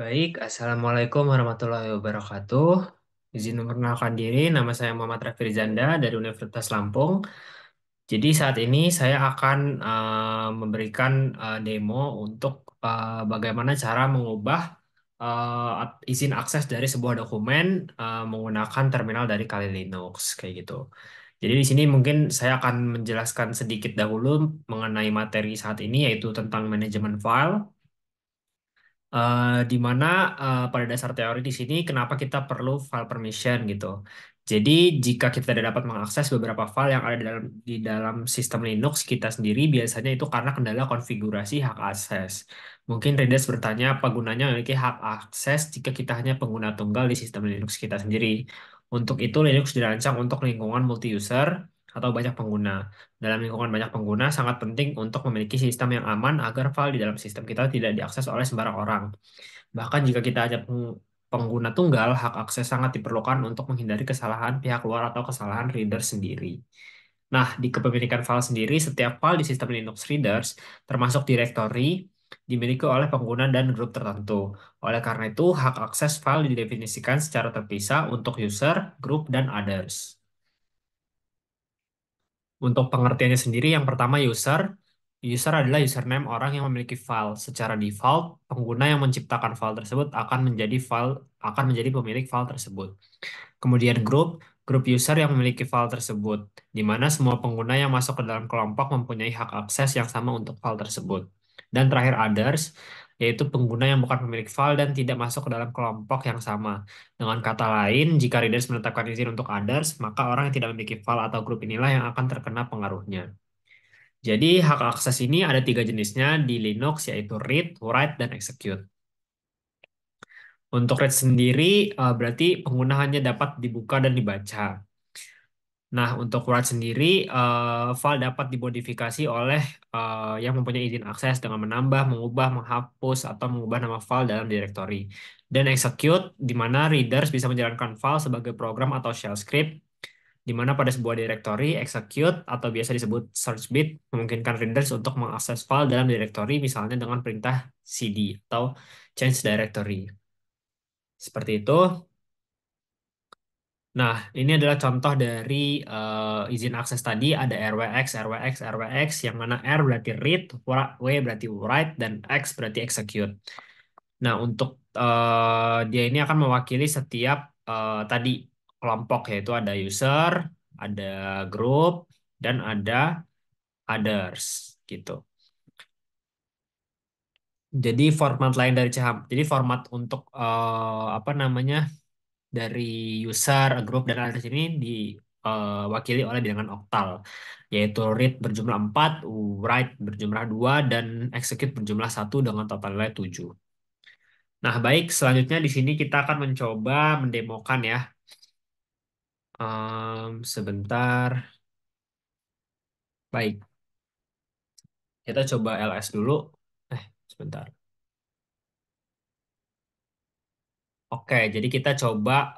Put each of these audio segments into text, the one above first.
Baik, Assalamualaikum warahmatullahi wabarakatuh. Izin memperkenalkan diri, nama saya Muhammad Raffi Rizanda dari Universitas Lampung. Jadi saat ini saya akan memberikan demo untuk bagaimana cara mengubah izin akses dari sebuah dokumen menggunakan terminal dari Kali Linux, kayak gitu. Jadi di sini mungkin saya akan menjelaskan sedikit dahulu mengenai materi saat ini, yaitu tentang manajemen file. Di mana pada dasar teori di sini kenapa kita perlu file permission gitu. Jadi jika kita tidak dapat mengakses beberapa file yang ada di dalam sistem Linux kita sendiri, biasanya itu karena kendala konfigurasi hak akses. Mungkin readers bertanya apa gunanya memiliki hak akses jika kita hanya pengguna tunggal di sistem Linux kita sendiri. Untuk itu Linux dirancang untuk lingkungan multi-user atau banyak pengguna. Dalam lingkungan banyak pengguna, sangat penting untuk memiliki sistem yang aman agar file di dalam sistem kita tidak diakses oleh sembarang orang. Bahkan jika kita hanya pengguna tunggal, hak akses sangat diperlukan untuk menghindari kesalahan pihak luar atau kesalahan reader sendiri. Nah, di kepemilikan file sendiri, setiap file di sistem Linux readers, termasuk directory, dimiliki oleh pengguna dan grup tertentu. Oleh karena itu, hak akses file didefinisikan secara terpisah untuk user, group, dan others. Untuk pengertiannya sendiri, yang pertama user. User adalah username orang yang memiliki file. Secara default, pengguna yang menciptakan file tersebut akan menjadi pemilik file tersebut. Kemudian grup user yang memiliki file tersebut, di mana semua pengguna yang masuk ke dalam kelompok mempunyai hak akses yang sama untuk file tersebut. Dan terakhir others, yaitu pengguna yang bukan pemilik file dan tidak masuk ke dalam kelompok yang sama. Dengan kata lain, jika readers menetapkan izin untuk others, maka orang yang tidak memiliki file atau grup inilah yang akan terkena pengaruhnya. Jadi hak akses ini ada tiga jenisnya di Linux, yaitu read, write, dan execute. Untuk read sendiri berarti pengguna hanya dapat dibuka dan dibaca. Nah, untuk write sendiri, file dapat dimodifikasi oleh yang mempunyai izin akses dengan menambah, mengubah, menghapus, atau mengubah nama file dalam directory. Dan execute, di mana readers bisa menjalankan file sebagai program atau shell script, di mana pada sebuah directory, execute, atau biasa disebut search bit, memungkinkan readers untuk mengakses file dalam directory, misalnya dengan perintah cd atau change directory. Seperti itu. Nah, ini adalah contoh dari izin akses tadi. Ada RWX, RWX, RWX, yang mana R berarti read, W berarti write, dan X berarti execute. Nah, untuk dia ini akan mewakili setiap tadi kelompok, yaitu ada user, ada group, dan ada others, gitu. Jadi format lain dari CHAM. Jadi format untuk apa namanya, dari user, group, dan others ini diwakili oleh bilangan oktal, yaitu read berjumlah 4, write berjumlah 2, dan execute berjumlah 1 dengan total nilai 7. Nah, baik, selanjutnya di sini kita akan mencoba mendemokan ya. Sebentar. Baik, kita coba ls dulu. Sebentar. Oke, jadi kita coba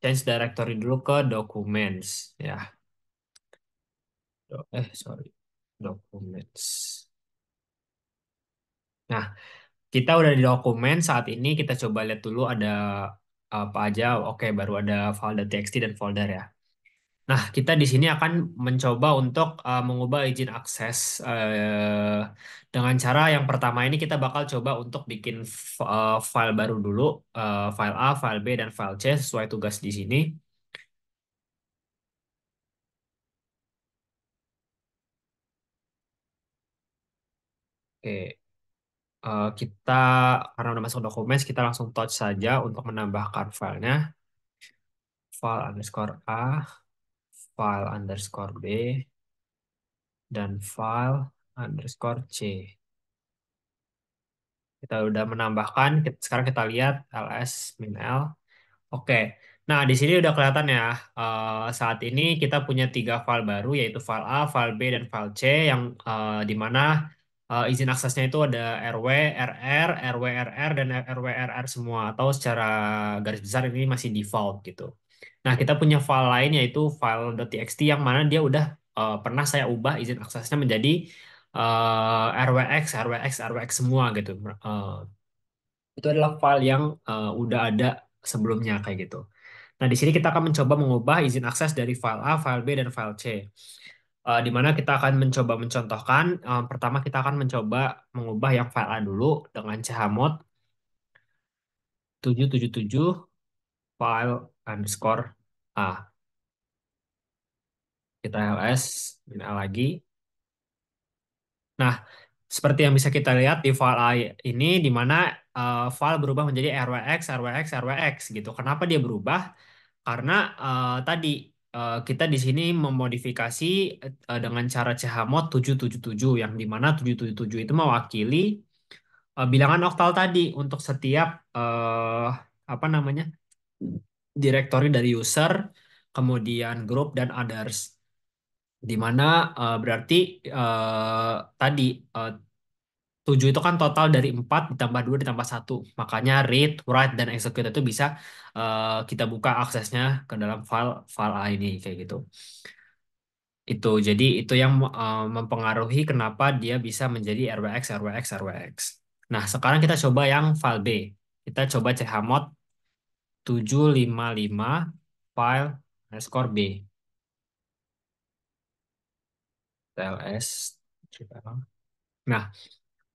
change directory dulu ke documents ya. Sorry. Documents. Nah, kita udah di dokumen saat ini, kita coba lihat dulu ada apa aja. Oke, baru ada file.txt dan folder ya. Nah, kita di sini akan mencoba untuk mengubah izin akses dengan cara yang pertama ini kita bakal coba untuk bikin file baru dulu, file A, file B, dan file C sesuai tugas di sini. Oke, kita karena udah masuk dokumen, kita langsung touch saja untuk menambahkan filenya. File underscore A, file underscore B, dan file underscore C. Kita udah menambahkan, sekarang kita lihat ls min l. Oke, nah di sini udah kelihatan ya, saat ini kita punya tiga file baru, yaitu file A, file B, dan file C, yang di mana izin aksesnya itu ada RW, RR, RW, RR, dan RW, RR semua, atau secara garis besar ini masih default gitu. Nah, kita punya file lain yaitu file.txt yang mana dia udah pernah saya ubah izin aksesnya menjadi RWX, RWX, RWX semua gitu. itu adalah file yang udah ada sebelumnya kayak gitu. Nah, di sini kita akan mencoba mengubah izin akses dari file A, file B, dan file C. Di mana kita akan mencoba mencontohkan, pertama kita akan mencoba mengubah yang file A dulu dengan chmod 777 file underscore A. Kita ls, min A lagi. Nah, seperti yang bisa kita lihat di file A ini, di mana file berubah menjadi rwx, rwx, rwx gitu. Kenapa dia berubah? Karena tadi kita di sini memodifikasi dengan cara chmod 777, yang di mana 777 itu mewakili bilangan oktal tadi untuk setiap apa namanya, direktori dari user, kemudian group dan others. Di mana berarti tadi eh, 7 itu kan total dari 4 ditambah 2 ditambah satu. Makanya read, write, dan execute itu bisa kita buka aksesnya ke dalam file file A ini kayak gitu. Itu jadi itu yang mempengaruhi kenapa dia bisa menjadi RWX, RWX, RWX. Nah, sekarang kita coba yang file B. Kita coba chmod 755 file underscore B. TLS. Nah,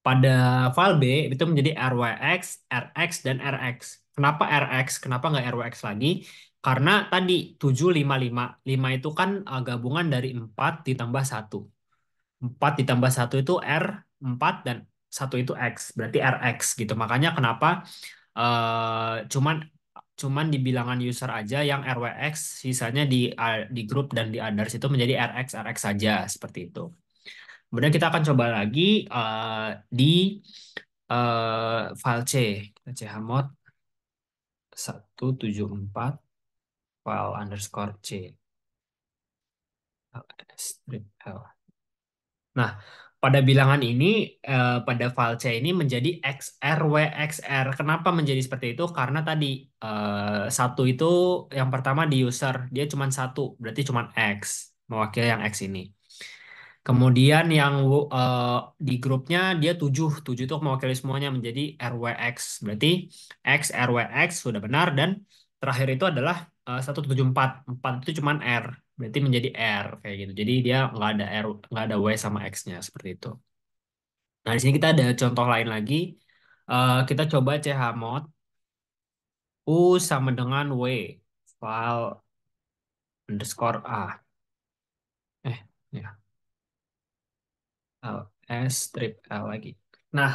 pada file B itu menjadi RWX, RX, dan RX. Kenapa RX? Kenapa nggak RWX lagi? Karena tadi 755. 5 itu kan gabungan dari 4 ditambah satu. 4 ditambah satu itu R4 dan satu itu X. Berarti RX gitu. Makanya kenapa cuman cuman di bilangan user aja yang RWX, sisanya di grup dan di others itu menjadi RX, RX saja seperti itu. Kemudian kita akan coba lagi di file C. Kita chmod 174 file underscore C. Strip L. Nah, pada bilangan ini, pada file C ini menjadi XR. Kenapa menjadi seperti itu? Karena tadi satu itu yang pertama di user, dia cuma satu, berarti cuma X, mewakili yang X ini. Kemudian yang di grupnya dia 7, 7 itu mewakili semuanya menjadi RWX. Berarti X RWX sudah benar, dan terakhir itu adalah 174. 4 itu cuman R. Berarti menjadi R kayak gitu. Jadi dia nggak ada R, nggak ada W sama X-nya seperti itu. Nah, di sini kita ada contoh lain lagi. Kita coba chmod U sama dengan W file underscore A. Ya, ls strip L lagi. Nah,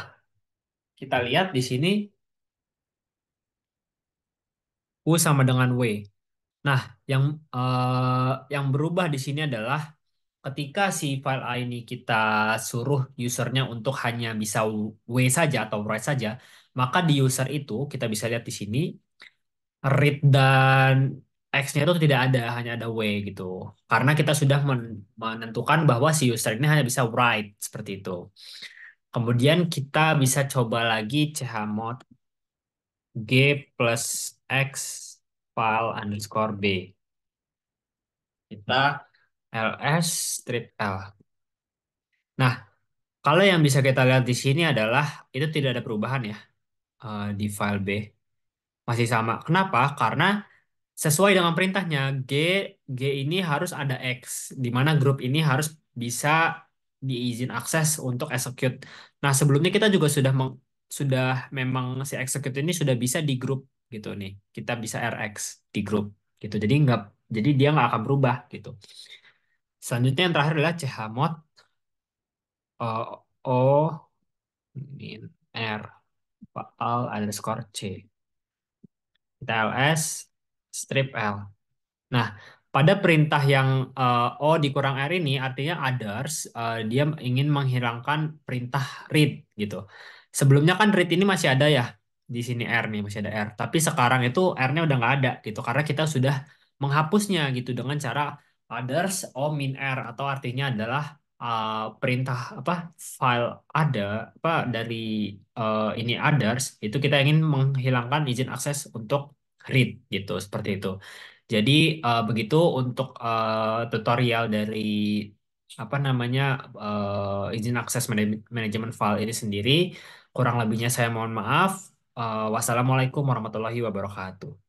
kita lihat di sini U sama dengan W. Nah, yang yang berubah di sini adalah ketika si file A ini kita suruh usernya untuk hanya bisa W saja atau write saja, maka di user itu kita bisa lihat di sini read dan X-nya itu tidak ada, hanya ada W gitu. Karena kita sudah menentukan bahwa si user ini hanya bisa write seperti itu. Kemudian kita bisa coba lagi chmod G plus X file underscore B. Kita ls strip L. Nah, kalau yang bisa kita lihat di sini adalah itu tidak ada perubahan ya di file B. Masih sama. Kenapa? Karena sesuai dengan perintahnya, G ini harus ada X, di mana grup ini harus bisa diizin akses untuk execute. Nah, sebelumnya kita juga sudah memang si execute ini sudah bisa di grup gitu nih. Kita bisa RX di grup gitu. Jadi dia nggak akan berubah gitu. Selanjutnya yang terakhir adalah chmod o min r al underscore c. Kita ls strip L. Nah, pada perintah yang O dikurang R ini artinya others, dia ingin menghilangkan perintah read gitu. Sebelumnya kan read ini masih ada ya, di sini R nih masih ada R. Tapi sekarang itu R-nya udah nggak ada gitu, karena kita sudah menghapusnya gitu dengan cara others O min R, atau artinya adalah perintah apa, file ada apa dari ini others itu kita ingin menghilangkan izin akses untuk read gitu, seperti itu. Jadi begitu untuk tutorial dari apa namanya izin akses manajemen file ini sendiri. Kurang lebihnya saya mohon maaf. Wassalamualaikum warahmatullahi wabarakatuh.